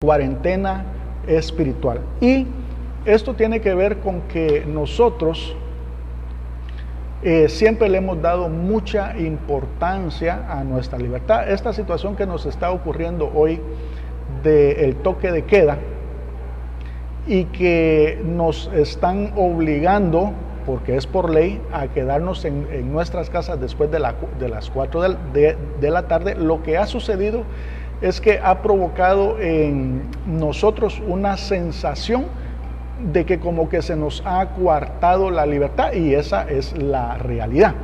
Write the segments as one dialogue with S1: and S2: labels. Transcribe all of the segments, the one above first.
S1: cuarentena espiritual. Y esto tiene que ver con que nosotros siempre le hemos dado mucha importancia a nuestra libertad. Esta situación que nos está ocurriendo hoy del toque de queda y que nos están obligando, porque es por ley, a quedarnos en nuestras casas después de las 4 de la tarde, lo que ha sucedido es que ha provocado en nosotros una sensación de que como que se nos ha coartado la libertad, y esa es la realidad.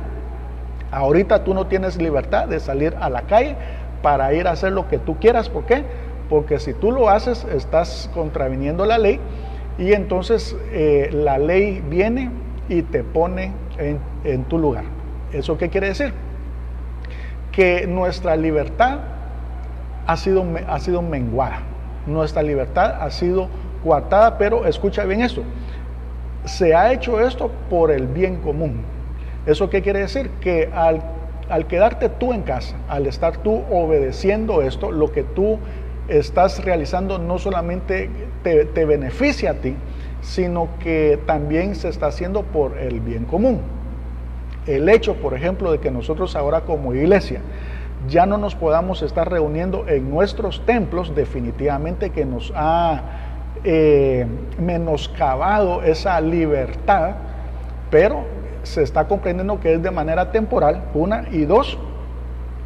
S1: Ahorita tú no tienes libertad de salir a la calle para ir a hacer lo que tú quieras. ¿Por qué? Porque si tú lo haces, estás contraviniendo la ley, y entonces la ley viene y te pone en tu lugar. ¿Eso qué quiere decir? Que nuestra libertad ha sido menguada, nuestra libertad ha sido coartada, pero escucha bien esto, se ha hecho esto por el bien común. ¿Eso qué quiere decir? Que al quedarte tú en casa, al estar tú obedeciendo esto, lo que tú estás realizando no solamente te beneficia a ti, sino que también se está haciendo por el bien común. El hecho, por ejemplo, de que nosotros ahora como iglesia ya no nos podamos estar reuniendo en nuestros templos, definitivamente que nos ha menoscabado esa libertad, pero se está comprendiendo que es de manera temporal, una, y dos,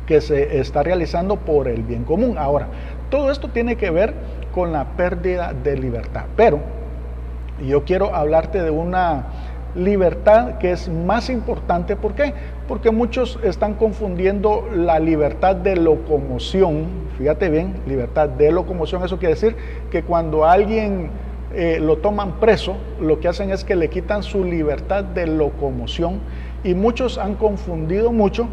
S1: que se está realizando por el bien común. Ahora, todo esto tiene que ver con la pérdida de libertad, pero yo quiero hablarte de una libertad que es más importante. ¿Por qué? Porque muchos están confundiendo la libertad de locomoción. Fíjate bien, libertad de locomoción, eso quiere decir que cuando a alguien lo toman preso, lo que hacen es que le quitan su libertad de locomoción, y muchos han confundido mucho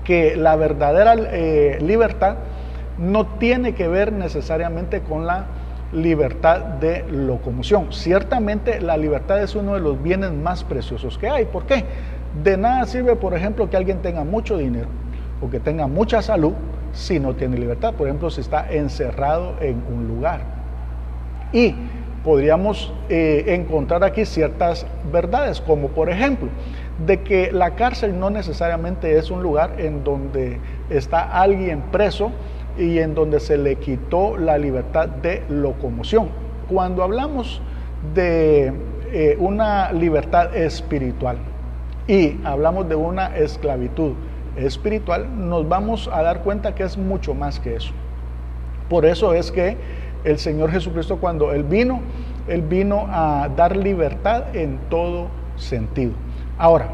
S1: que la verdadera libertad no tiene que ver necesariamente con la libertad de locomoción. Ciertamente la libertad es uno de los bienes más preciosos que hay. ¿Por qué? De nada sirve, por ejemplo, que alguien tenga mucho dinero o que tenga mucha salud si no tiene libertad. Por ejemplo, si está encerrado en un lugar. Y podríamos encontrar aquí ciertas verdades, como por ejemplo, de que la cárcel no necesariamente es un lugar en donde está alguien preso y en donde se le quitó la libertad de locomoción. Cuando hablamos de una libertad espiritual y hablamos de una esclavitud espiritual, nos vamos a dar cuenta que es mucho más que eso. Por eso es que el Señor Jesucristo, cuando Él vino a dar libertad en todo sentido. Ahora,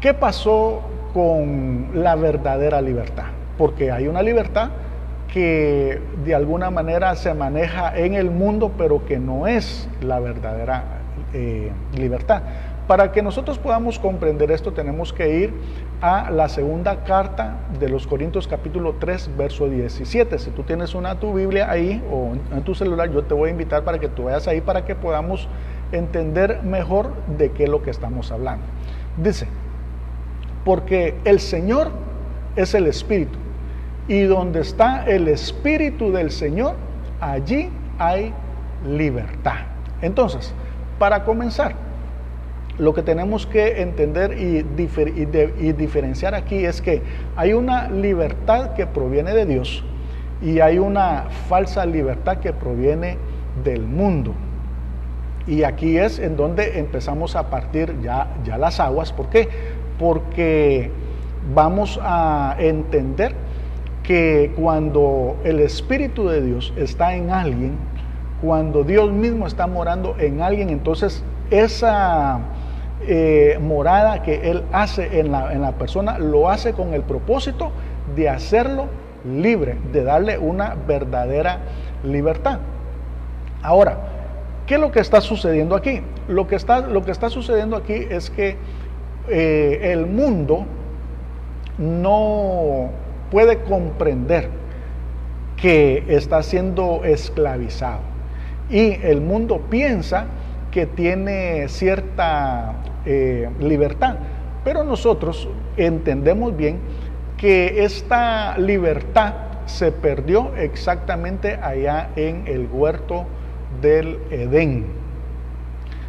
S1: ¿qué pasó con la verdadera libertad? Porque hay una libertad que de alguna manera se maneja en el mundo, pero que no es la verdadera libertad. Para que nosotros podamos comprender esto, tenemos que ir a la segunda carta de los Corintios, capítulo 3, verso 17. Si tú tienes tu Biblia ahí o en tu celular, yo te voy a invitar para que tú vayas ahí para que podamos entender mejor de qué es lo que estamos hablando. Dice, porque el Señor es el Espíritu, y donde está el Espíritu del Señor, allí hay libertad. Entonces, para comenzar, lo que tenemos que entender y diferenciar aquí es que hay una libertad que proviene de Dios y hay una falsa libertad que proviene del mundo. Y aquí es en donde empezamos a partir ya las aguas. ¿Por qué? Porque vamos a entender que cuando el Espíritu de Dios está en alguien, cuando Dios mismo está morando en alguien, entonces esa morada que Él hace en la persona, lo hace con el propósito de hacerlo libre, de darle una verdadera libertad. Ahora, ¿qué es lo que está sucediendo aquí? Lo que está sucediendo aquí es que el mundo no puede comprender que está siendo esclavizado, y el mundo piensa que tiene cierta libertad, pero nosotros entendemos bien que esta libertad se perdió exactamente allá en el huerto del Edén.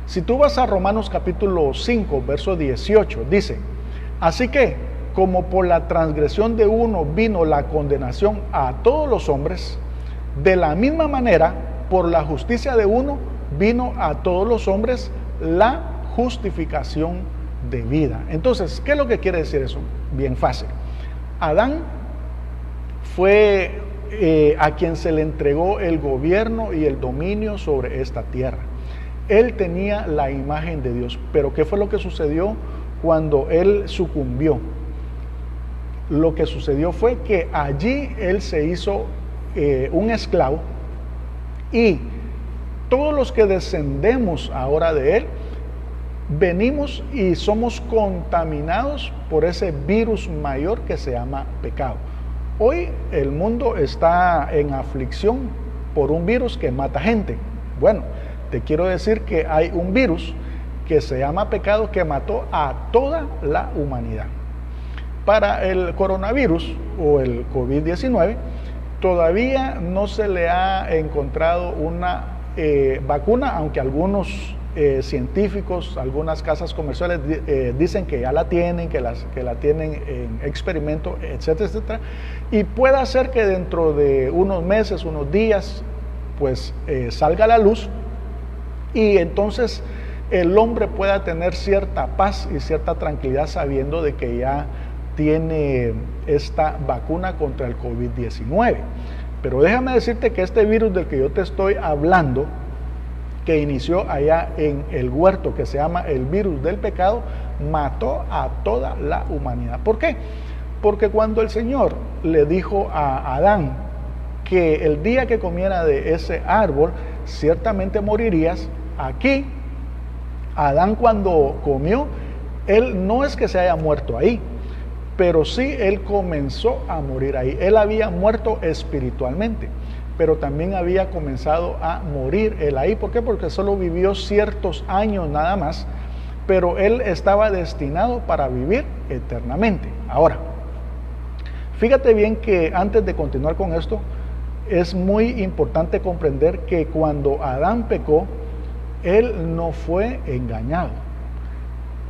S1: Si tú vas a Romanos capítulo 5, verso 18, dice: así que, como por la transgresión de uno vino la condenación a todos los hombres, de la misma manera, por la justicia de uno, vino a todos los hombres la justificación de vida. Entonces, ¿qué es lo que quiere decir eso? Bien fácil. Adán fue a quien se le entregó el gobierno y el dominio sobre esta tierra. Él tenía la imagen de Dios, pero ¿qué fue lo que sucedió cuando él sucumbió? Lo que sucedió fue que allí él se hizo un esclavo, y todos los que descendemos ahora de él, venimos y somos contaminados por ese virus mayor que se llama pecado. Hoy el mundo está en aflicción por un virus que mata gente. Bueno, te quiero decir que hay un virus que se llama pecado que mató a toda la humanidad. Para el coronavirus o el COVID-19 todavía no se le ha encontrado una vacuna, aunque algunos científicos, algunas casas comerciales dicen que ya la tienen, que la tienen en experimento, etcétera, etcétera. Y puede ser que dentro de unos meses, unos días, pues salga a la luz, y entonces el hombre pueda tener cierta paz y cierta tranquilidad sabiendo de que ya tiene esta vacuna contra el COVID-19. Pero déjame decirte que este virus del que yo te estoy hablando, que inició allá en el huerto, que se llama el virus del pecado, mató a toda la humanidad. ¿Por qué? Porque cuando el Señor le dijo a Adán que el día que comiera de ese árbol, ciertamente morirías, aquí, Adán cuando comió, él no es que se haya muerto ahí, pero sí él comenzó a morir ahí. Él había muerto espiritualmente, pero también había comenzado a morir él ahí. ¿Por qué? Porque solo vivió ciertos años nada más, pero él estaba destinado para vivir eternamente. Ahora, fíjate bien que antes de continuar con esto, es muy importante comprender que cuando Adán pecó, él no fue engañado.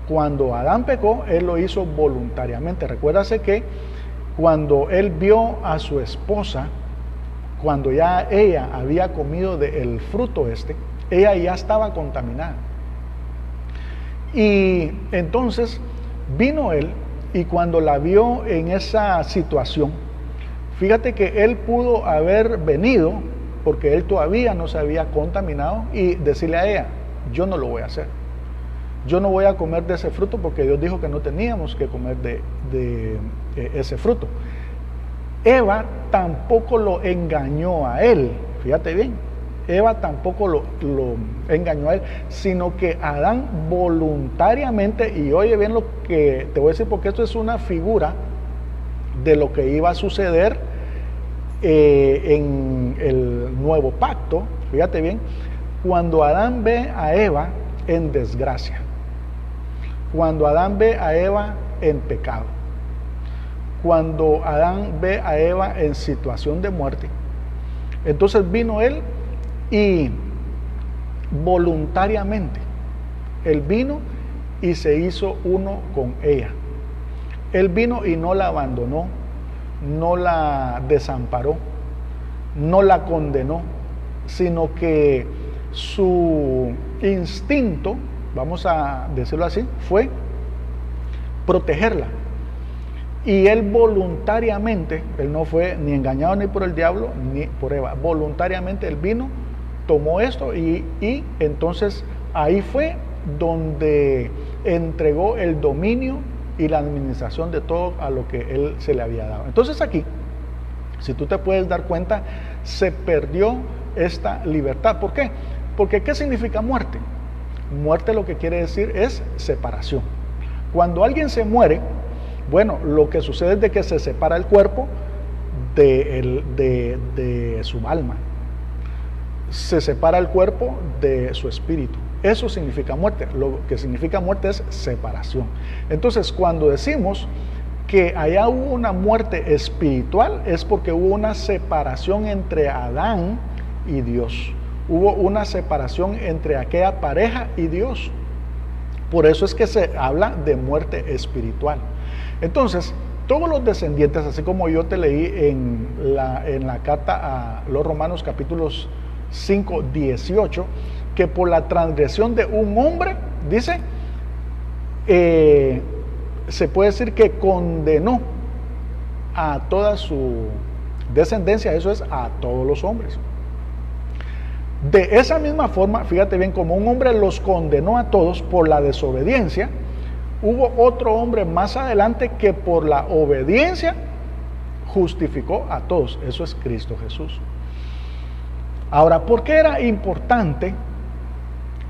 S1: Cuando Adán pecó, él lo hizo voluntariamente. Recuérdase que cuando él vio a su esposa, cuando ya ella había comido del fruto ella ya estaba contaminada. Y entonces vino él, y cuando la vio en esa situación, fíjate que él pudo haber venido, porque él todavía no se había contaminado, y decirle a ella: yo no lo voy a hacer. Yo no voy a comer de ese fruto porque Dios dijo que no teníamos que comer de ese fruto. Eva tampoco lo engañó a él, fíjate bien, Eva tampoco lo engañó a él, sino que Adán voluntariamente, y oye bien lo que te voy a decir, porque esto es una figura de lo que iba a suceder en el nuevo pacto. Fíjate bien, cuando Adán ve a Eva en desgracia, cuando Adán ve a Eva en pecado, cuando Adán ve a Eva en situación de muerte, entonces vino él y voluntariamente, él vino y se hizo uno con ella. Él vino y no la abandonó, no la desamparó, no la condenó, sino que su instinto, vamos a decirlo así, fue protegerla. Y él voluntariamente, él no fue ni engañado ni por el diablo ni por Eva, voluntariamente él vino, tomó esto y entonces ahí fue donde entregó el dominio y la administración de todo a lo que él se le había dado. Entonces aquí, si tú te puedes dar cuenta, se perdió esta libertad. ¿Por qué? Porque ¿qué significa muerte? Muerte lo que quiere decir es separación. Cuando alguien se muere, bueno, lo que sucede es de que se separa el cuerpo de su alma. Se separa el cuerpo de su espíritu. Eso significa muerte. Lo que significa muerte es separación. Entonces, cuando decimos que allá hubo una muerte espiritual es porque hubo una separación entre Adán y Dios. Hubo una separación entre aquella pareja y Dios. Por eso es que se habla de muerte espiritual. Entonces, todos los descendientes, así como yo te leí en la carta a los Romanos capítulos 5, 18, que por la transgresión de un hombre, dice, se puede decir que condenó a toda su descendencia, eso es, a todos los hombres. De esa misma forma, fíjate bien, como un hombre los condenó a todos por la desobediencia, hubo otro hombre más adelante que por la obediencia justificó a todos, eso es Cristo Jesús. Ahora, ¿por qué era importante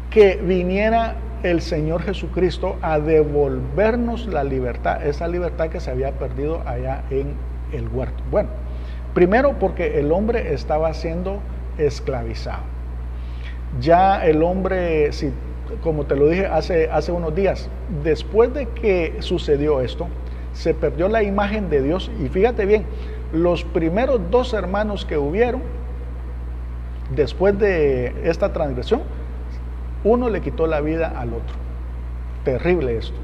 S1: que viniera el Señor Jesucristo a devolvernos la libertad, esa libertad que se había perdido allá en el huerto? Bueno, primero porque el hombre estaba siendo esclavizado. Ya el hombre, como te lo dije hace unos días, después de que sucedió esto, se perdió la imagen de Dios. Y fíjate bien, los primeros 2 hermanos que hubieron, después de esta transgresión, uno le quitó la vida al otro. Terrible esto.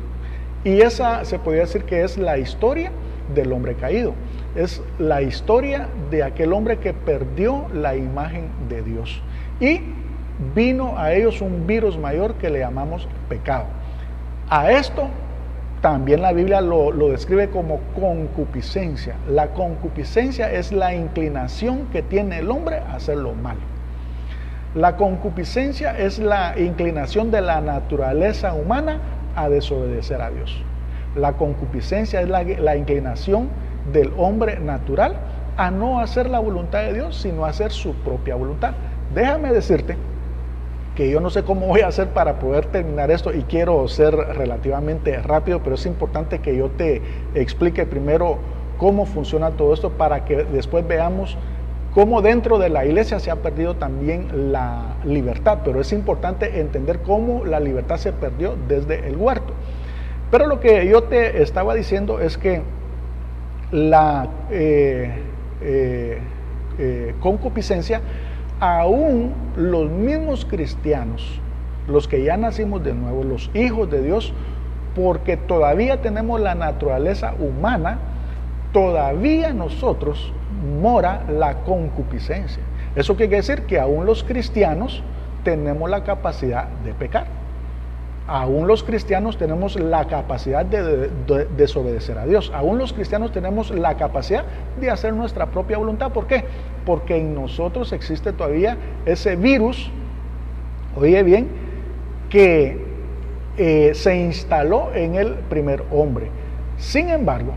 S1: Y esa se podría decir que es la historia del hombre caído. Es la historia de aquel hombre que perdió la imagen de Dios. Y vino a ellos un virus mayor que le llamamos pecado. A esto también la Biblia lo describe como concupiscencia. La concupiscencia es la inclinación que tiene el hombre a hacer lo malo. La concupiscencia es la inclinación de la naturaleza humana a desobedecer a Dios. La concupiscencia es la inclinación del hombre natural a no hacer la voluntad de Dios, sino a hacer su propia voluntad. Déjame decirte que yo no sé cómo voy a hacer para poder terminar esto y quiero ser relativamente rápido, pero es importante que yo te explique primero cómo funciona todo esto para que después veamos cómo dentro de la iglesia se ha perdido también la libertad, pero es importante entender cómo la libertad se perdió desde el huerto. Pero lo que yo te estaba diciendo es que la concupiscencia, aún los mismos cristianos, los que ya nacimos de nuevo, los hijos de Dios, porque todavía tenemos la naturaleza humana, todavía nosotros mora la concupiscencia. Eso quiere decir que aún los cristianos tenemos la capacidad de pecar. Aún los cristianos tenemos la capacidad de desobedecer a Dios. Aún los cristianos tenemos la capacidad de hacer nuestra propia voluntad. ¿Por qué? Porque en nosotros existe todavía ese virus, oye bien, que se instaló en el primer hombre. Sin embargo,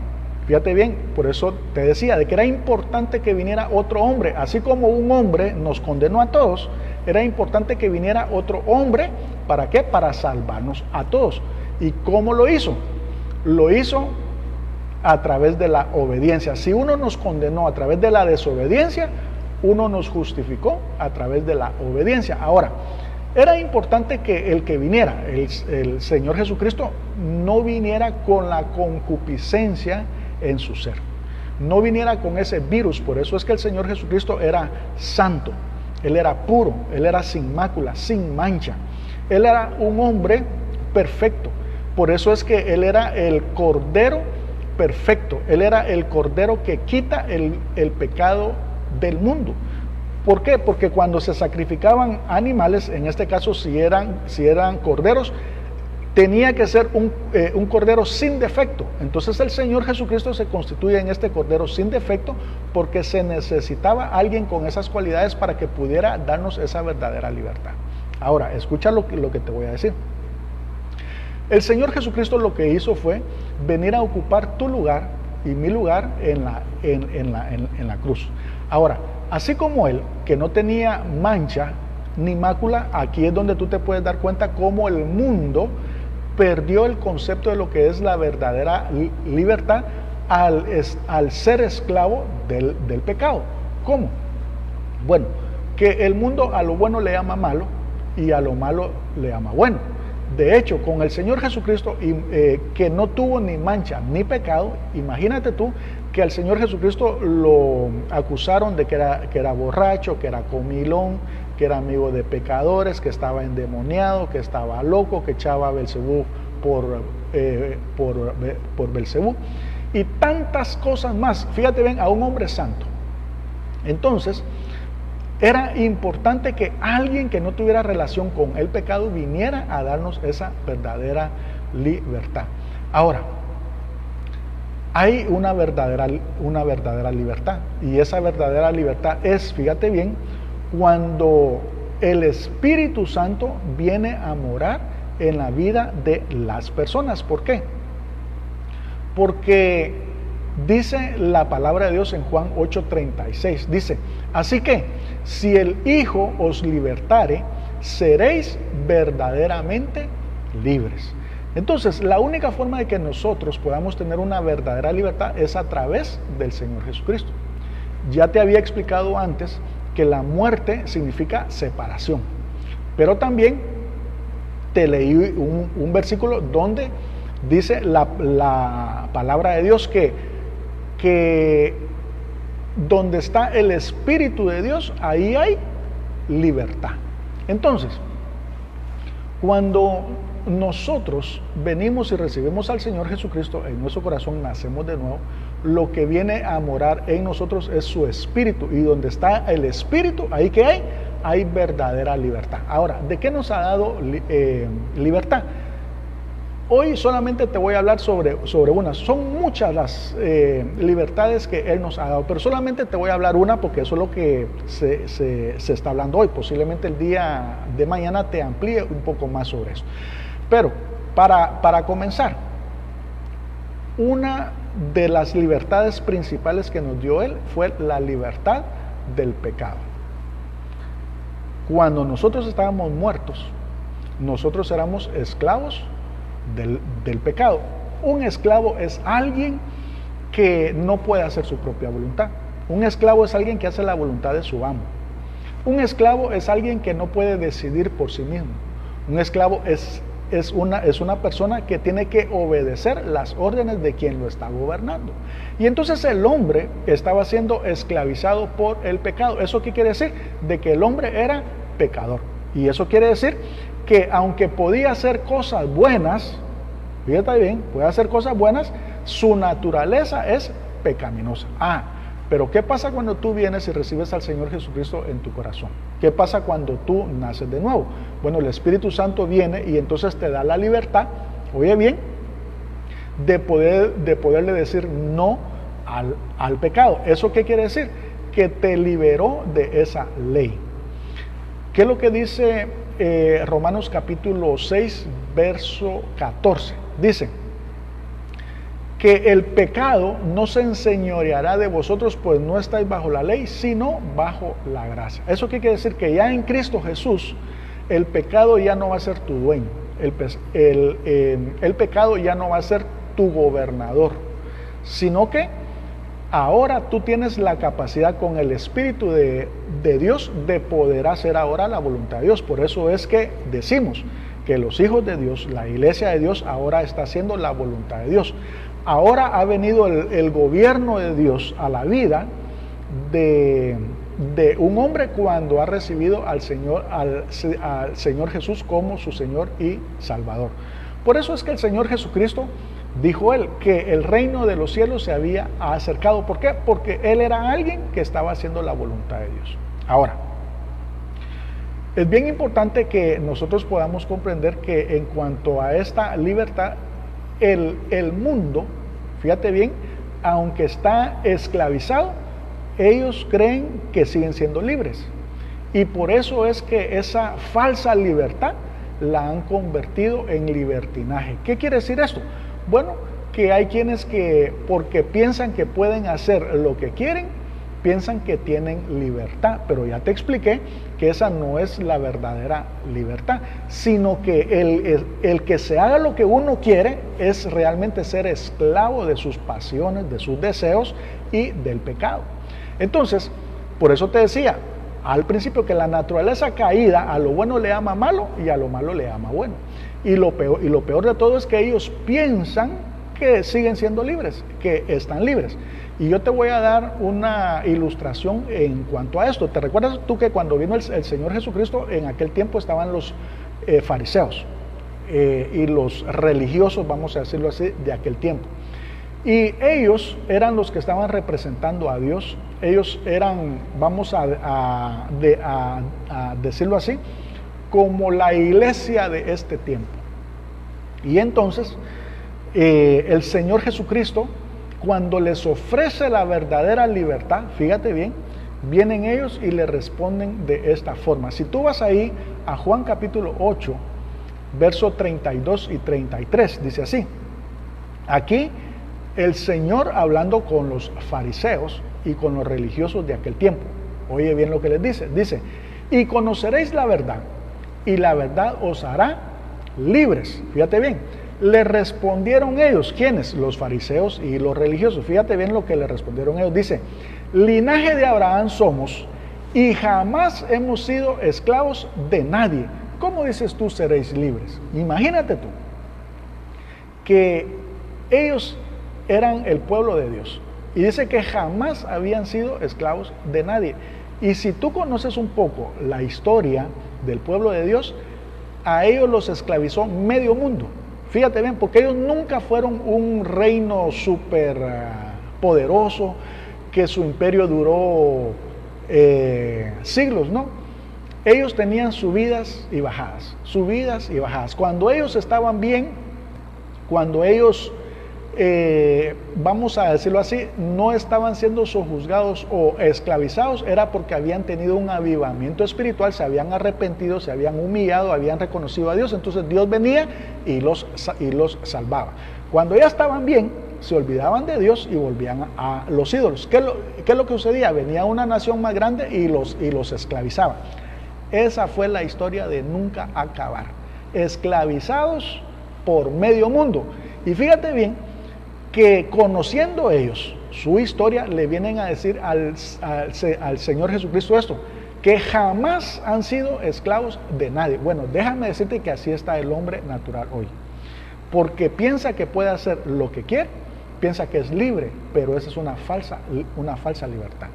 S1: fíjate bien, por eso te decía de que era importante que viniera otro hombre. Así como un hombre nos condenó a todos, era importante que viniera otro hombre. ¿Para qué? Para salvarnos a todos. ¿Y cómo lo hizo? Lo hizo a través de la obediencia. Si uno nos condenó a través de la desobediencia, uno nos justificó a través de la obediencia. Ahora, era importante que el que viniera, el Señor Jesucristo, no viniera con la concupiscencia en su ser. No viniera con ese virus. Por eso es que el Señor Jesucristo era santo. Él era puro, Él era sin mácula, sin mancha. Él era un hombre perfecto. Por eso es que Él era el Cordero perfecto. Él era el Cordero que quita el pecado del mundo. ¿Por qué? Porque cuando se sacrificaban animales, en este caso si eran corderos, tenía que ser un cordero sin defecto. Entonces el Señor Jesucristo se constituye en este cordero sin defecto porque se necesitaba alguien con esas cualidades para que pudiera darnos esa verdadera libertad. Ahora, escucha lo que te voy a decir. El Señor Jesucristo lo que hizo fue venir a ocupar tu lugar y mi lugar en la cruz. Ahora, así como Él, que no tenía mancha ni mácula, aquí es donde tú te puedes dar cuenta cómo el mundo perdió el concepto de lo que es la verdadera libertad al ser esclavo del pecado. ¿Cómo? Bueno, que el mundo a lo bueno le llama malo y a lo malo le llama bueno. De hecho, con el Señor Jesucristo, que no tuvo ni mancha ni pecado, imagínate tú que al Señor Jesucristo lo acusaron de que era borracho, que era comilón, que era amigo de pecadores, que estaba endemoniado, que estaba loco, que echaba a Belcebú por Belcebú, y tantas cosas más. Fíjate bien, a un hombre santo. Entonces, era importante que alguien que no tuviera relación con el pecado viniera a darnos esa verdadera libertad. Ahora, hay una verdadera libertad, y esa verdadera libertad es, fíjate bien, cuando el Espíritu Santo viene a morar en la vida de las personas. ¿Por qué? Porque dice la palabra de Dios en Juan 8:36, dice: así que si el Hijo os libertare, seréis verdaderamente libres. Entonces, la única forma de que nosotros podamos tener una verdadera libertad es a través del Señor Jesucristo. Ya te había explicado antes que la muerte significa separación, pero también te leí un versículo donde dice la palabra de Dios que donde está el Espíritu de Dios, ahí hay libertad. Entonces, cuando nosotros venimos y recibimos al Señor Jesucristo en nuestro corazón, nacemos de nuevo, lo que viene a morar en nosotros es su Espíritu, y donde está el Espíritu, ahí que hay verdadera libertad. Ahora, ¿de qué nos ha dado libertad? Hoy solamente te voy a hablar sobre una. Son muchas las libertades que Él nos ha dado, pero solamente te voy a hablar una porque eso es lo que se está hablando hoy. Posiblemente el día de mañana te amplíe un poco más sobre eso. Pero para comenzar, una de las libertades principales que nos dio Él fue la libertad del pecado. Cuando nosotros estábamos muertos, nosotros éramos esclavos del pecado. Un esclavo es alguien que no puede hacer su propia voluntad. Un esclavo es alguien que hace la voluntad de su amo. Un esclavo es alguien que no puede decidir por sí mismo. Un esclavo es una persona que tiene que obedecer las órdenes de quien lo está gobernando. Y entonces el hombre estaba siendo esclavizado por el pecado. ¿Eso qué quiere decir? De que el hombre era pecador. Y eso quiere decir que aunque podía hacer cosas buenas, fíjate bien, puede hacer cosas buenas, su naturaleza es pecaminosa. Pero ¿qué pasa cuando tú vienes y recibes al Señor Jesucristo en tu corazón? ¿Qué pasa cuando tú naces de nuevo? Bueno, el Espíritu Santo viene y entonces te da la libertad, oye bien, de poderle decir no al pecado. ¿Eso qué quiere decir? Que te liberó de esa ley. ¿Qué es lo que dice Romanos capítulo 6, verso 14? Dice que el pecado no se enseñoreará de vosotros, pues no estáis bajo la ley, sino bajo la gracia. ¿Eso qué quiere decir? Que ya en Cristo Jesús el pecado ya no va a ser tu dueño, el pecado ya no va a ser tu gobernador, sino que ahora tú tienes la capacidad con el Espíritu de Dios de poder hacer ahora la voluntad de Dios. Por eso es que decimos que los hijos de Dios, la iglesia de Dios, ahora está haciendo la voluntad de Dios. Ahora ha venido el gobierno de Dios a la vida de un hombre cuando ha recibido al Señor Jesús como su Señor y Salvador. Por eso es que el Señor Jesucristo, dijo Él, que el reino de los cielos se había acercado. ¿Por qué? Porque Él era alguien que estaba haciendo la voluntad de Dios. Ahora, es bien importante que nosotros podamos comprender que en cuanto a esta libertad, el mundo, fíjate bien, aunque está esclavizado, ellos creen que siguen siendo libres. Y por eso es que esa falsa libertad la han convertido en libertinaje. ¿Qué quiere decir esto? Bueno, que hay quienes que, porque piensan que pueden hacer lo que quieren, piensan que tienen libertad, pero ya te expliqué que esa no es la verdadera libertad, sino que el que se haga lo que uno quiere es realmente ser esclavo de sus pasiones, de sus deseos y del pecado. Entonces, por eso te decía al principio que la naturaleza caída a lo bueno le llama malo y a lo malo le llama bueno. Y lo peor de todo es que ellos piensan que siguen siendo libres, que están libres. Y yo te voy a dar una ilustración en cuanto a esto. ¿Te recuerdas tú que cuando vino el Señor Jesucristo, en aquel tiempo estaban los fariseos y los religiosos, vamos a decirlo así, de aquel tiempo? Y ellos eran los que estaban representando a Dios. Ellos eran, vamos a decirlo así, como la iglesia de este tiempo. Y entonces, el Señor Jesucristo, cuando les ofrece la verdadera libertad, fíjate bien, vienen ellos y le responden de esta forma. Si tú vas ahí a Juan capítulo 8, versos 32 y 33, dice así. Aquí el Señor hablando con los fariseos y con los religiosos de aquel tiempo. Oye bien lo que les dice. Dice, y conoceréis la verdad, y la verdad os hará libres. Fíjate bien. Le respondieron ellos, ¿quiénes? Los fariseos y los religiosos. Fíjate bien lo que le respondieron ellos. Dice, linaje de Abraham somos y jamás hemos sido esclavos de nadie. ¿Cómo dices tú seréis libres? Imagínate tú que ellos eran el pueblo de Dios y dice que jamás habían sido esclavos de nadie. Y si tú conoces un poco la historia del pueblo de Dios, a ellos los esclavizó medio mundo. Fíjate bien, porque ellos nunca fueron un reino súper poderoso, que su imperio duró siglos, ¿no? Ellos tenían subidas y bajadas, subidas y bajadas. Cuando ellos estaban bien, cuando ellos, vamos a decirlo así, no estaban siendo sojuzgados o esclavizados, era porque habían tenido un avivamiento espiritual, se habían arrepentido, se habían humillado, habían reconocido a Dios, entonces Dios venía y los salvaba. Cuando ya estaban bien, se olvidaban de Dios y volvían a los ídolos. ¿Qué es lo que sucedía? Venía una nación más grande y los esclavizaba. Esa fue la historia de nunca acabar. Esclavizados por medio mundo. Y fíjate bien que conociendo ellos su historia, le vienen a decir al Señor Jesucristo esto, que jamás han sido esclavos de nadie. Bueno, déjame decirte que así está el hombre natural hoy. Porque piensa que puede hacer lo que quiere, piensa que es libre, pero esa es una falsa libertad.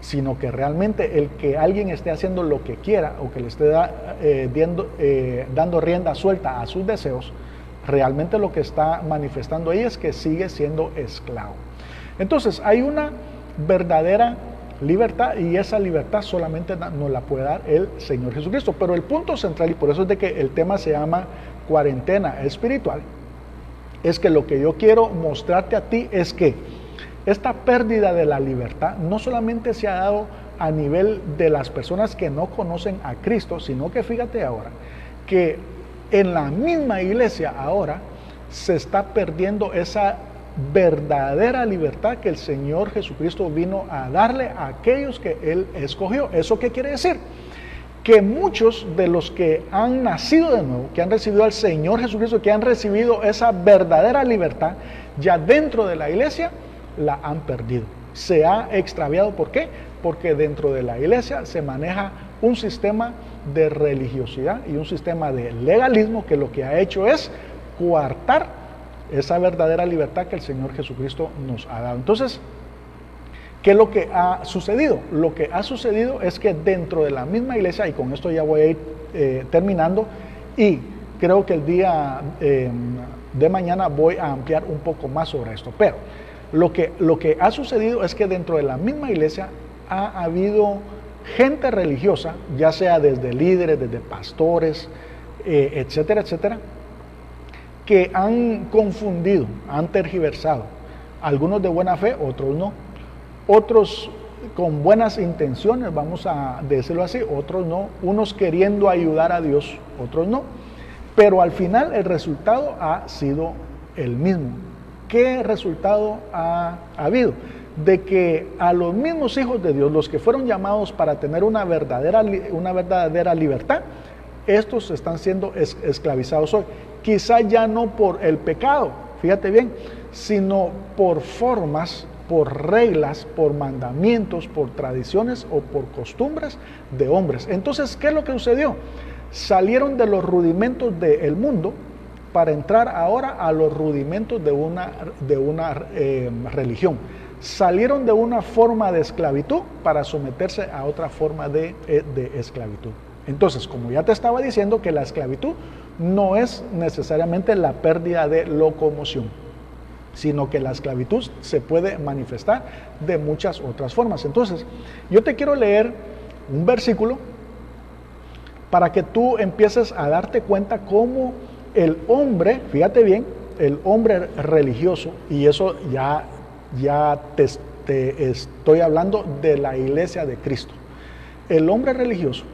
S1: Sino que realmente el que alguien esté haciendo lo que quiera o que le esté dando rienda suelta a sus deseos, realmente lo que está manifestando ahí es que sigue siendo esclavo. Entonces hay una verdadera libertad y esa libertad solamente nos la puede dar el Señor Jesucristo. Pero el punto central, y por eso es de que el tema se llama cuarentena espiritual, es que lo que yo quiero mostrarte a ti es que esta pérdida de la libertad no solamente se ha dado a nivel de las personas que no conocen a Cristo, sino que fíjate ahora que en la misma iglesia ahora se está perdiendo esa verdadera libertad que el Señor Jesucristo vino a darle a aquellos que Él escogió. ¿Eso qué quiere decir? Que muchos de los que han nacido de nuevo, que han recibido al Señor Jesucristo, que han recibido esa verdadera libertad, ya dentro de la iglesia la han perdido. Se ha extraviado. ¿Por qué? Porque dentro de la iglesia se maneja un sistema de religiosidad y un sistema de legalismo que lo que ha hecho es coartar esa verdadera libertad que el Señor Jesucristo nos ha dado. Entonces, ¿qué es lo que ha sucedido? Lo que ha sucedido es que dentro de la misma iglesia, y con esto ya voy a ir terminando, y creo que el día de mañana voy a ampliar un poco más sobre esto, pero lo que ha sucedido es que dentro de la misma iglesia ha habido gente religiosa, ya sea desde líderes, desde pastores, etcétera, etcétera, que han confundido, han tergiversado, algunos de buena fe, otros no, otros con buenas intenciones, vamos a decirlo así, otros no, unos queriendo ayudar a Dios, otros no, pero al final el resultado ha sido el mismo. ¿Qué resultado ha habido? De que a los mismos hijos de Dios, los que fueron llamados para tener una verdadera libertad, estos están siendo esclavizados hoy. Quizá ya no por el pecado, fíjate bien, sino por formas, por reglas, por mandamientos, por tradiciones o por costumbres de hombres. Entonces, ¿qué es lo que sucedió? salieron de los rudimentos del mundo para entrar ahora a los rudimentos de una religión. Salieron de una forma de esclavitud para someterse a otra forma de esclavitud. Entonces, como ya te estaba diciendo, que la esclavitud no es necesariamente la pérdida de locomoción, sino que la esclavitud se puede manifestar de muchas otras formas. Entonces, yo te quiero leer un versículo para que tú empieces a darte cuenta cómo el hombre, fíjate bien, el hombre religioso, y eso ya te estoy hablando de la iglesia de Cristo. El hombre religioso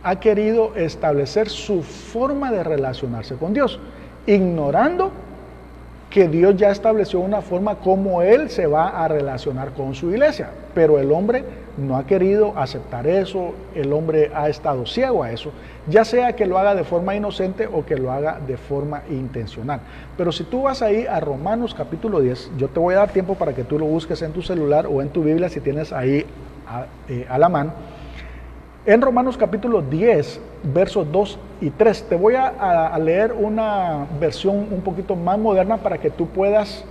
S1: ha querido establecer su forma de relacionarse con Dios, ignorando que Dios ya estableció una forma como Él se va a relacionar con su iglesia. Pero el hombre no ha querido aceptar eso, el hombre ha estado ciego a eso, ya sea que lo haga de forma inocente o que lo haga de forma intencional. Pero si tú vas ahí a Romanos capítulo 10, yo te voy a dar tiempo para que tú lo busques en tu celular o en tu Biblia si tienes ahí a la mano. En Romanos capítulo 10, versos 2 y 3, te voy a leer una versión un poquito más moderna para que tú puedas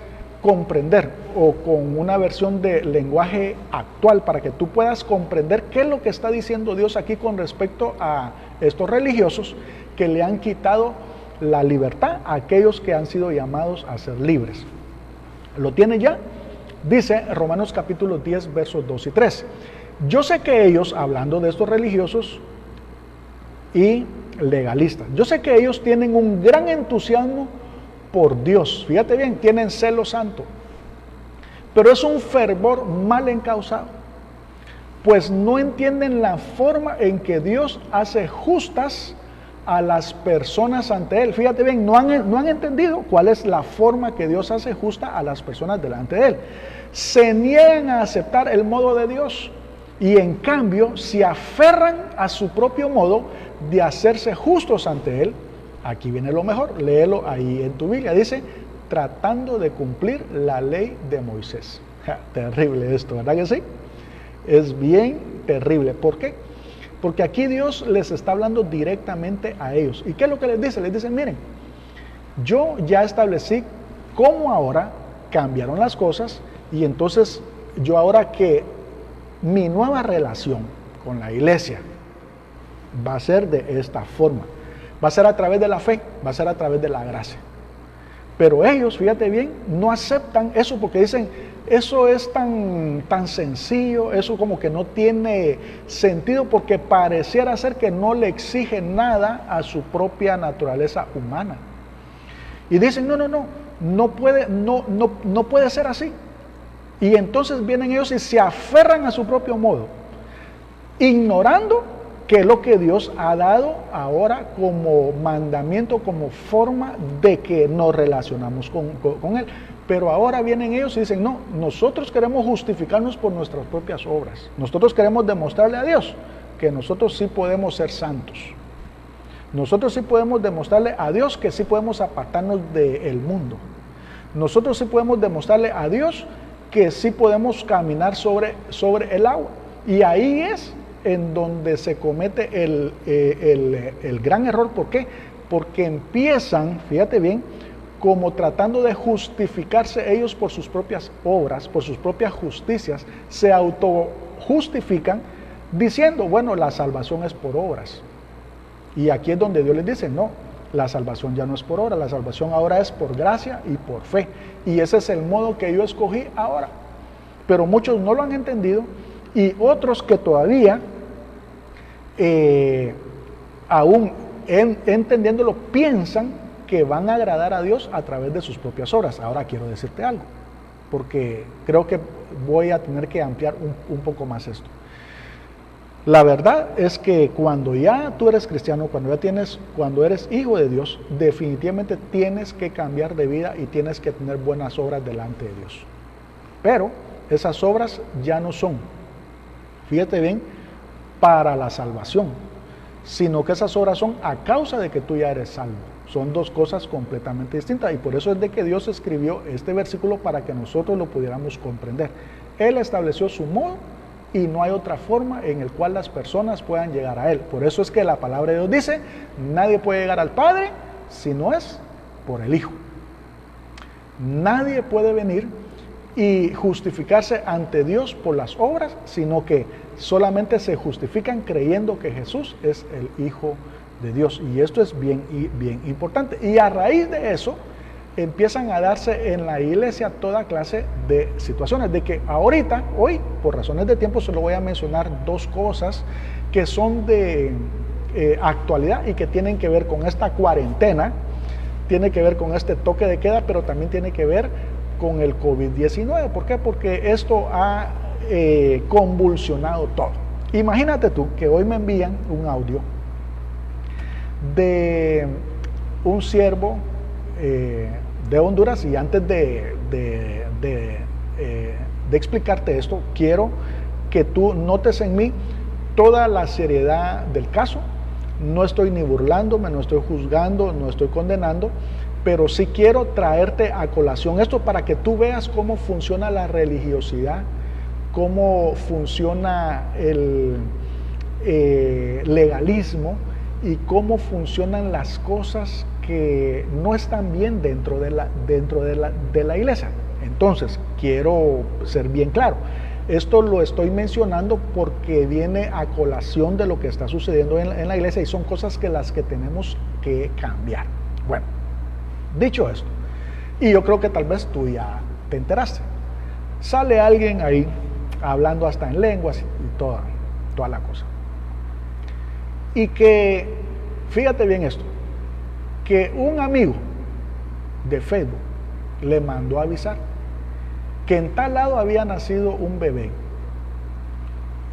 S1: comprender, o con una versión de lenguaje actual, para que tú puedas comprender qué es lo que está diciendo Dios aquí con respecto a estos religiosos que le han quitado la libertad a aquellos que han sido llamados a ser libres. ¿Lo tiene ya? Dice Romanos capítulo 10, versos 2 y 3. Yo sé que ellos, hablando de estos religiosos y legalistas, yo sé que ellos tienen un gran entusiasmo por Dios. Fíjate bien, tienen celo santo, pero es un fervor mal encausado, pues no entienden la forma en que Dios hace justas a las personas ante Él. Fíjate bien, no han entendido cuál es la forma que Dios hace justa a las personas delante de Él. Se niegan a aceptar el modo de Dios y en cambio se aferran a su propio modo de hacerse justos ante Él. Aquí viene lo mejor, léelo ahí en tu Biblia, dice, tratando de cumplir la ley de Moisés. Terrible esto, ¿verdad que sí? Es bien terrible. ¿Por qué? Porque aquí Dios les está hablando directamente a ellos. ¿Y qué es lo que les dice? Les dice, miren, yo ya establecí cómo ahora cambiaron las cosas, y entonces yo ahora que mi nueva relación con la iglesia va a ser de esta forma. Va a ser a través de la fe, va a ser a través de la gracia. Pero ellos, fíjate bien, no aceptan eso porque dicen, eso es tan sencillo, eso como que no tiene sentido porque pareciera ser que no le exige nada a su propia naturaleza humana. Y dicen, no puede ser así. Y entonces vienen ellos y se aferran a su propio modo, ignorando que es lo que Dios ha dado ahora como mandamiento, como forma de que nos relacionamos con Él. Pero ahora vienen ellos y dicen, no, nosotros queremos justificarnos por nuestras propias obras. Nosotros queremos demostrarle a Dios que nosotros sí podemos ser santos. Nosotros sí podemos demostrarle a Dios que sí podemos apartarnos del mundo. Nosotros sí podemos demostrarle a Dios que sí podemos caminar sobre el agua. Y ahí es en donde se comete el gran error. ¿Por qué? Porque empiezan, fíjate bien, como tratando de justificarse ellos por sus propias obras, por sus propias justicias, se autojustifican diciendo, bueno, la salvación es por obras. Y aquí es donde Dios les dice, no, la salvación ya no es por obras, la salvación ahora es por gracia y por fe. Y ese es el modo que yo escogí ahora. Pero muchos no lo han entendido, y otros que todavía, aún entendiéndolo, piensan que van a agradar a Dios a través de sus propias obras. Ahora quiero decirte algo, porque creo que voy a tener que ampliar un poco más esto. La verdad es que cuando ya tú eres cristiano, cuando eres hijo de Dios, definitivamente tienes que cambiar de vida y tienes que tener buenas obras delante de Dios. Pero esas obras ya no son, fíjate bien, para la salvación, sino que esas obras son a causa de que tú ya eres salvo. Son dos cosas completamente distintas, y por eso es de que Dios escribió este versículo para que nosotros lo pudiéramos comprender. Él estableció su modo y no hay otra forma en la cual las personas puedan llegar a Él. Por eso es que la palabra de Dios dice, nadie puede llegar al Padre si no es por el Hijo. Nadie puede venir y justificarse ante Dios por las obras, sino que solamente se justifican creyendo que Jesús es el Hijo de Dios. Y esto es bien importante. Y a raíz de eso, empiezan a darse en la iglesia toda clase de situaciones, de que ahorita, hoy, por razones de tiempo, solo voy a mencionar dos cosas que son de actualidad y que tienen que ver con esta cuarentena, tiene que ver con este toque de queda, pero también tiene que ver con el COVID-19. ¿Por qué? Porque esto ha convulsionado todo. Imagínate tú que hoy me envían un audio de un siervo de Honduras, y antes de explicarte esto, quiero que tú notes en mí toda la seriedad del caso. No estoy ni burlándome, no estoy juzgando, no estoy condenando, pero sí quiero traerte a colación esto para que tú veas cómo funciona la religiosidad, cómo funciona el legalismo y cómo funcionan las cosas que no están bien dentro de la iglesia. Entonces, quiero ser bien claro. Esto lo estoy mencionando porque viene a colación de lo que está sucediendo en la iglesia y son cosas que las que tenemos que cambiar. Bueno, dicho esto, y yo creo que tal vez tú ya te enteraste, sale alguien ahí hablando hasta en lenguas y toda la cosa. Y que, fíjate bien esto, que un amigo de Facebook le mandó a avisar que en tal lado había nacido un bebé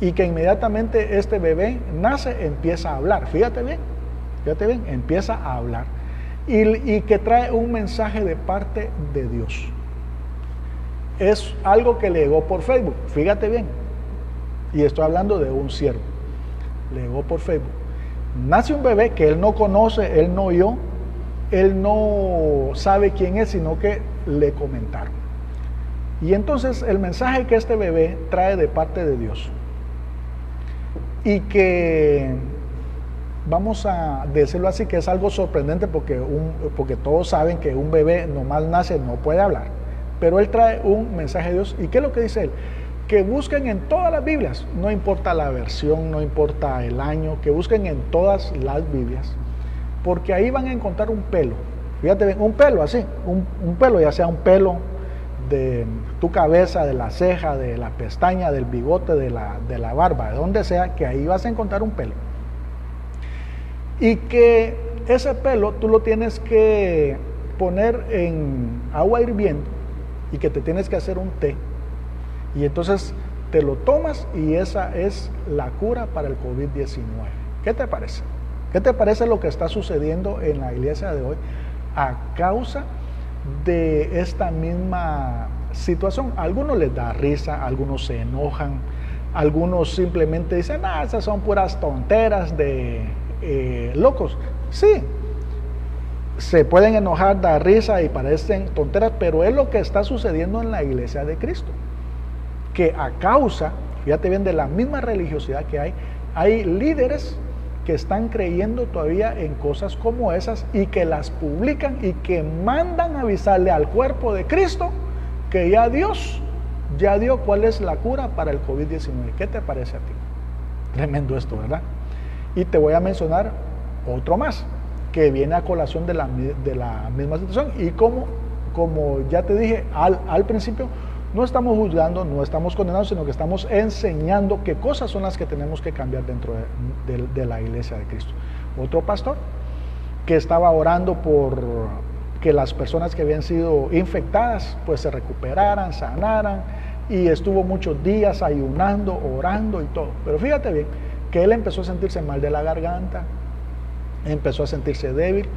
S1: y que inmediatamente este bebé nace, empieza a hablar. Fíjate bien, empieza a hablar y que trae un mensaje de parte de Dios. Es algo que le llegó por Facebook, fíjate bien, y estoy hablando de un siervo, le llegó por Facebook. Nace un bebé que él no conoce, él no oyó, él no sabe quién es, sino que le comentaron. Y entonces el mensaje que este bebé trae de parte de Dios, y que vamos a decirlo así, que es algo sorprendente porque todos saben que un bebé nomás nace, no puede hablar, pero él trae un mensaje de Dios. ¿Y qué es lo que dice él? Que busquen en todas las Biblias, no importa la versión, no importa el año, que busquen en todas las Biblias, porque ahí van a encontrar un pelo. Fíjate bien, un pelo así, un pelo, ya sea un pelo de tu cabeza, de la ceja, de la pestaña, del bigote, de la barba, de donde sea, que ahí vas a encontrar un pelo. Y que ese pelo tú lo tienes que poner en agua hirviendo y que te tienes que hacer un té. Y entonces te lo tomas y esa es la cura para el COVID-19. ¿Qué te parece? ¿Qué te parece lo que está sucediendo en la iglesia de hoy a causa de esta misma situación? A algunos les da risa, a algunos se enojan, algunos simplemente dicen, esas son puras tonteras de locos. Sí, se pueden enojar, dar risa y parecen tonteras, pero es lo que está sucediendo en la iglesia de Cristo. Que a causa, fíjate bien, de la misma religiosidad que hay líderes que están creyendo todavía en cosas como esas y que las publican y que mandan a avisarle al cuerpo de Cristo que ya Dios ya dio cuál es la cura para el COVID-19. ¿Qué te parece a ti? Tremendo esto, ¿verdad? Y te voy a mencionar otro más que viene a colación de la misma situación y como ya te dije al principio, no estamos juzgando, no estamos condenando, sino que estamos enseñando qué cosas son las que tenemos que cambiar dentro de la iglesia de Cristo. Otro pastor que estaba orando por que las personas que habían sido infectadas pues se recuperaran, sanaran, y estuvo muchos días ayunando, orando y todo. Pero fíjate bien que él empezó a sentirse mal de la garganta, empezó a sentirse débil,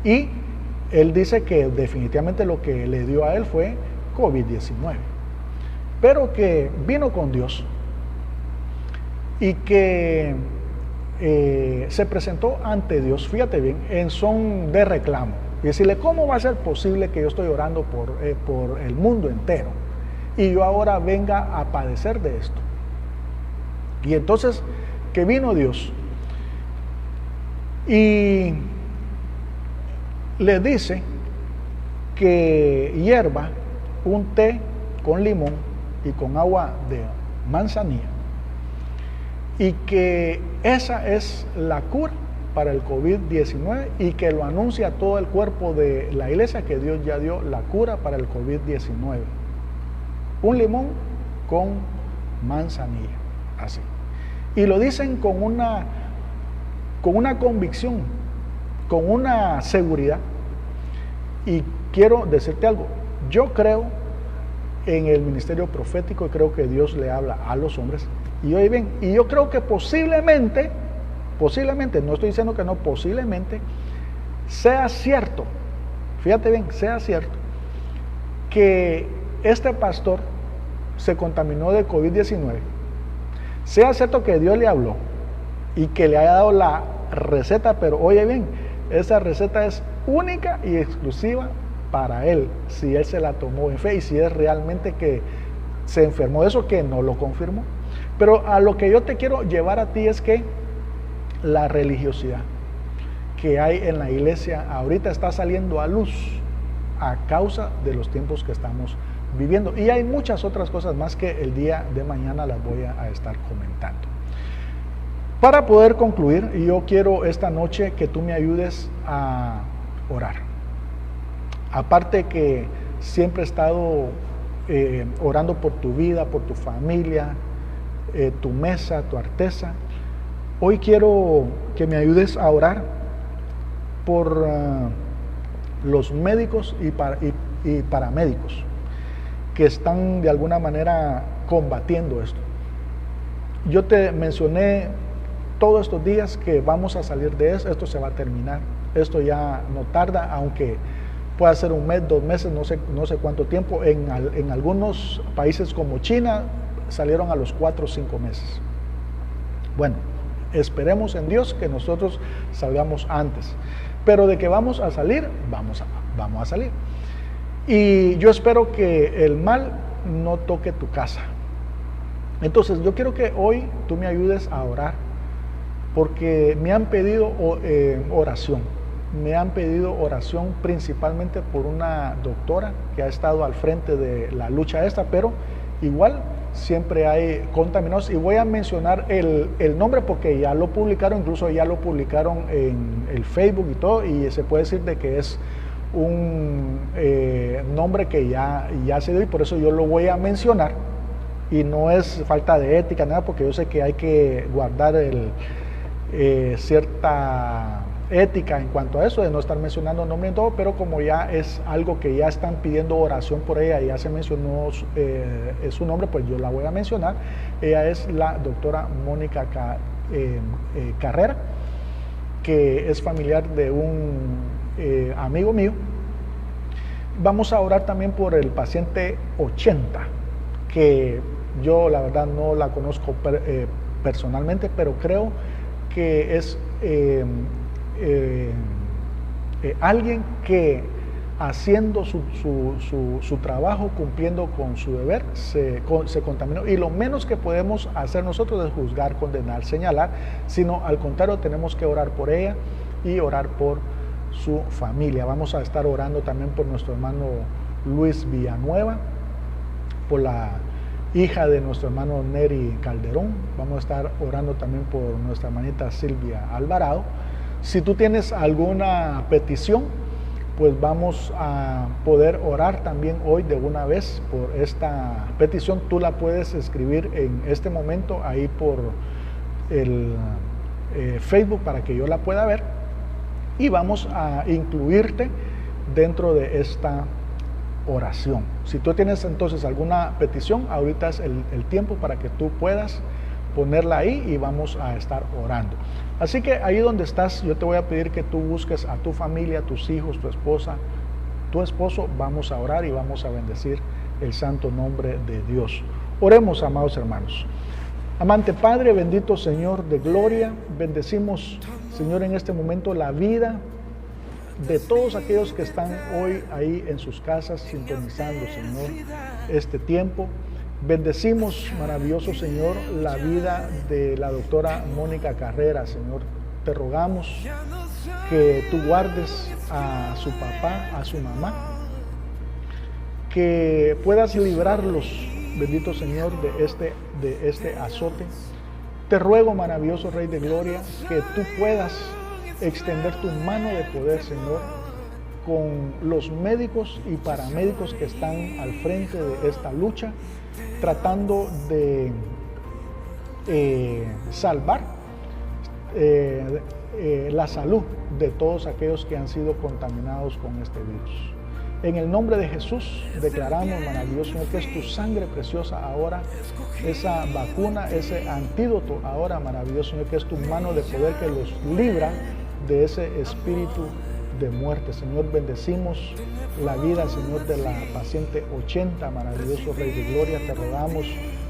S1: y él dice que definitivamente lo que le dio a él fue COVID-19. Pero que vino con Dios y que se presentó ante Dios, fíjate bien, en son de reclamo. Y decirle, ¿cómo va a ser posible que yo estoy orando por el mundo entero y yo ahora venga a padecer de esto? Y entonces, que vino Dios y le dice que hierva un té con limón y con agua de manzanilla, y que esa es la cura para el COVID-19, y que lo anuncia a todo el cuerpo de la iglesia, que Dios ya dio la cura para el COVID-19. Un limón con manzanilla, así. Y lo dicen con una convicción, con una seguridad. Y quiero decirte algo, yo creo en el ministerio profético y creo que Dios le habla a los hombres. Y oye bien, y yo creo que posiblemente, no estoy diciendo que no, posiblemente sea cierto, fíjate bien, sea cierto que este pastor se contaminó de COVID-19, sea cierto que Dios le habló y que le haya dado la receta, pero oye bien, esa receta es única y exclusiva para él, si él se la tomó en fe y si es realmente que se enfermó de eso, que no lo confirmó. Pero a lo que yo te quiero llevar a ti es que la religiosidad que hay en la iglesia ahorita está saliendo a luz a causa de los tiempos que estamos viviendo. Y hay muchas otras cosas más que el día de mañana las voy a estar comentando. Para poder concluir, yo quiero esta noche que tú me ayudes a orar. Aparte que siempre he estado orando por tu vida, por tu familia, tu mesa, tu artesa. Hoy quiero que me ayudes a orar por los médicos y paramédicos que están de alguna manera combatiendo esto. Yo te mencioné todos estos días que vamos a salir de eso, esto se va a terminar, esto ya no tarda, aunque pueda ser un mes, 2 meses, no sé cuánto tiempo. En algunos países como China salieron a los 4 o 5 meses. Bueno, esperemos en Dios que nosotros salgamos antes, pero de que vamos a salir, vamos a salir. Y yo espero que el mal no toque tu casa. Entonces yo quiero que hoy tú me ayudes a orar, porque me han pedido oración. Me han pedido oración principalmente por una doctora que ha estado al frente de la lucha esta, pero igual siempre hay contaminados. Y voy a mencionar el nombre porque ya lo publicaron, incluso ya lo publicaron en el Facebook y todo, y se puede decir de que es un nombre que ya se dio, y por eso yo lo voy a mencionar. Y no es falta de ética, nada, porque yo sé que hay que guardar cierta ética en cuanto a eso, de no estar mencionando nombre en todo, pero como ya es algo que ya están pidiendo oración por ella, ya se mencionó su nombre, pues yo la voy a mencionar. Ella es la doctora Mónica Carrera, que es familiar de un amigo mío. Vamos a orar también por el paciente 80, que yo la verdad no la conozco personalmente, pero creo que es alguien que haciendo su trabajo, cumpliendo con su deber, se contaminó. Y lo menos que podemos hacer nosotros es juzgar, condenar, señalar, sino al contrario, tenemos que orar por ella y orar por su familia. Vamos a estar orando también por nuestro hermano Luis Villanueva, por la hija de nuestro hermano Neri Calderón. Vamos a estar orando también por nuestra hermanita Silvia Alvarado. Si tú tienes alguna petición, pues vamos a poder orar también hoy de una vez por esta petición. Tú la puedes escribir en este momento ahí por el Facebook para que yo la pueda ver, y vamos a incluirte dentro de esta oración. Si tú tienes entonces alguna petición, ahorita es el tiempo para que tú puedas ponerla ahí y vamos a estar orando. Así que ahí donde estás, yo te voy a pedir que tú busques a tu familia, tus hijos, tu esposa, tu esposo. Vamos a orar y vamos a bendecir el santo nombre de Dios. Oremos, amados hermanos. Amante Padre, bendito Señor de gloria, bendecimos, Señor, en este momento la vida de todos aquellos que están hoy ahí en sus casas sintonizando, Señor, este tiempo. Bendecimos, maravilloso Señor, la vida de la doctora Mónica Carrera, Señor. Te rogamos que tú guardes a su papá, a su mamá, que puedas librarlos, bendito Señor, de este azote. Te ruego, maravilloso Rey de Gloria, que tú puedas extender tu mano de poder, Señor, con los médicos y paramédicos que están al frente de esta lucha, tratando de salvar la salud de todos aquellos que han sido contaminados con este virus. En el nombre de Jesús declaramos, maravilloso Señor, que es tu sangre preciosa ahora, esa vacuna, ese antídoto ahora, maravilloso Señor, que es tu mano de poder que los libra de ese espíritu de muerte. Señor, bendecimos la vida, Señor, de la paciente 80, maravilloso Rey de Gloria. Te rogamos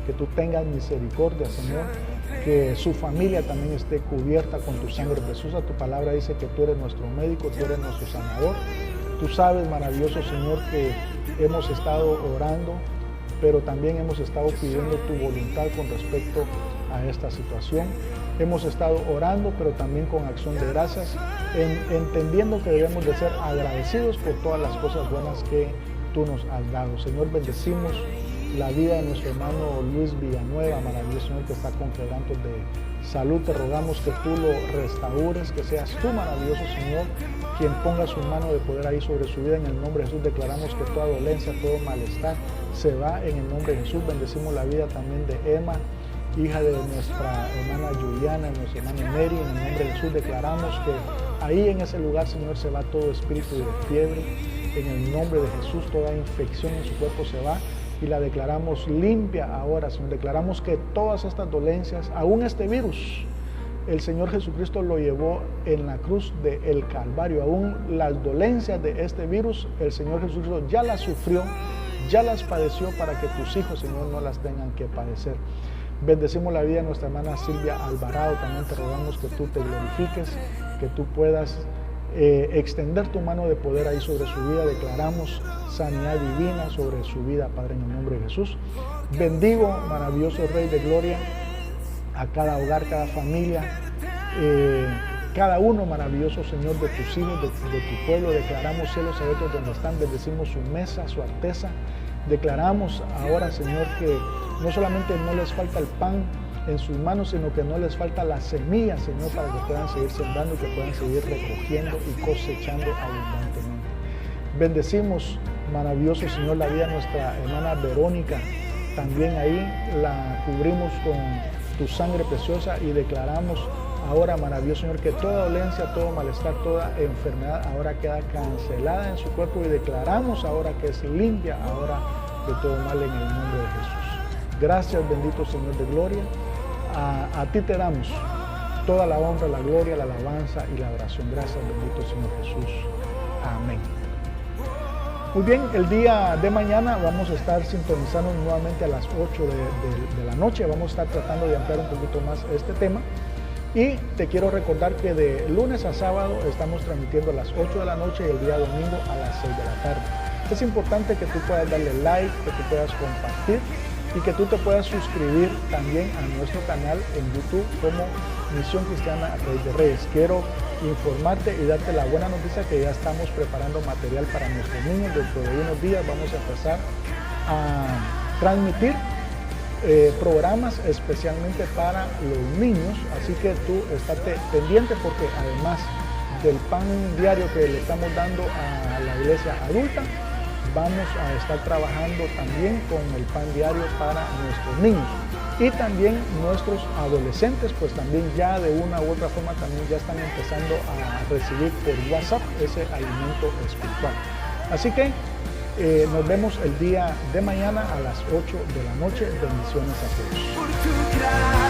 S1: que tú tengas misericordia, Señor, que su familia también esté cubierta con tu sangre preciosa. Tu palabra dice que tú eres nuestro médico, tú eres nuestro sanador. Tú sabes, maravilloso Señor, que hemos estado orando, pero también hemos estado pidiendo tu voluntad con respecto a esta situación. Hemos estado orando, pero también con acción de gracias, entendiendo que debemos de ser agradecidos por todas las cosas buenas que tú nos has dado. Señor, bendecimos la vida de nuestro hermano Luis Villanueva, maravilloso Señor, que está con quebrantos de salud. Te rogamos que tú lo restaures, que seas tú, maravilloso Señor, quien ponga su mano de poder ahí sobre su vida. En el nombre de Jesús declaramos que toda dolencia, todo malestar se va en el nombre de Jesús. Bendecimos la vida también de Emma, hija de nuestra hermana Juliana, nuestra hermana Mary. En el nombre de Jesús declaramos que ahí en ese lugar, Señor, se va todo espíritu de fiebre. En el nombre de Jesús, toda infección en su cuerpo se va y la declaramos limpia ahora, Señor. Declaramos que todas estas dolencias, aún este virus, el Señor Jesucristo lo llevó en la cruz del Calvario. Aún las dolencias de este virus, el Señor Jesucristo ya las sufrió, ya las padeció para que tus hijos, Señor, no las tengan que padecer. Bendecimos la vida de nuestra hermana Silvia Alvarado. También te rogamos que tú te glorifiques, que tú puedas extender tu mano de poder ahí sobre su vida. Declaramos sanidad divina sobre su vida, Padre, en el nombre de Jesús. Bendigo, maravilloso Rey de Gloria, a cada hogar, cada familia, cada uno, maravilloso Señor, de tus hijos, de tu pueblo. Declaramos cielos abiertos donde están, bendecimos su mesa, su alteza. Declaramos ahora, Señor, que no solamente no les falta el pan en sus manos, sino que no les falta la semilla, Señor, para que puedan seguir sembrando y que puedan seguir recogiendo y cosechando abundantemente. Bendecimos, maravilloso Señor, la vida de nuestra hermana Verónica. También ahí la cubrimos con tu sangre preciosa y declaramos ahora, maravilloso Señor, que toda dolencia, todo malestar, toda enfermedad ahora queda cancelada en su cuerpo y declaramos ahora que es limpia ahora de todo mal en el nombre de Jesús. Gracias, bendito Señor de gloria. A ti te damos toda la honra, la gloria, la alabanza y la oración. Gracias, bendito Señor Jesús. Amén. Muy bien, el día de mañana vamos a estar sintonizando nuevamente a las 8 de la noche. Vamos a estar tratando de ampliar un poquito más este tema. Y te quiero recordar que de lunes a sábado estamos transmitiendo a las 8 de la noche y el día domingo a las 6 de la tarde. Es importante que tú puedas darle like, que tú puedas compartir y que tú te puedas suscribir también a nuestro canal en YouTube como Misión Cristiana Rey de Reyes. Quiero informarte y darte la buena noticia que ya estamos preparando material para nuestros niños. Dentro de unos días vamos a empezar a transmitir programas especialmente para los niños, así que tú estate pendiente porque además del pan diario que le estamos dando a la iglesia adulta, vamos a estar trabajando también con el pan diario para nuestros niños y también nuestros adolescentes, pues también ya de una u otra forma también ya están empezando a recibir por WhatsApp ese alimento espiritual. Así que nos vemos el día de mañana a las 8 de la noche. Bendiciones a todos.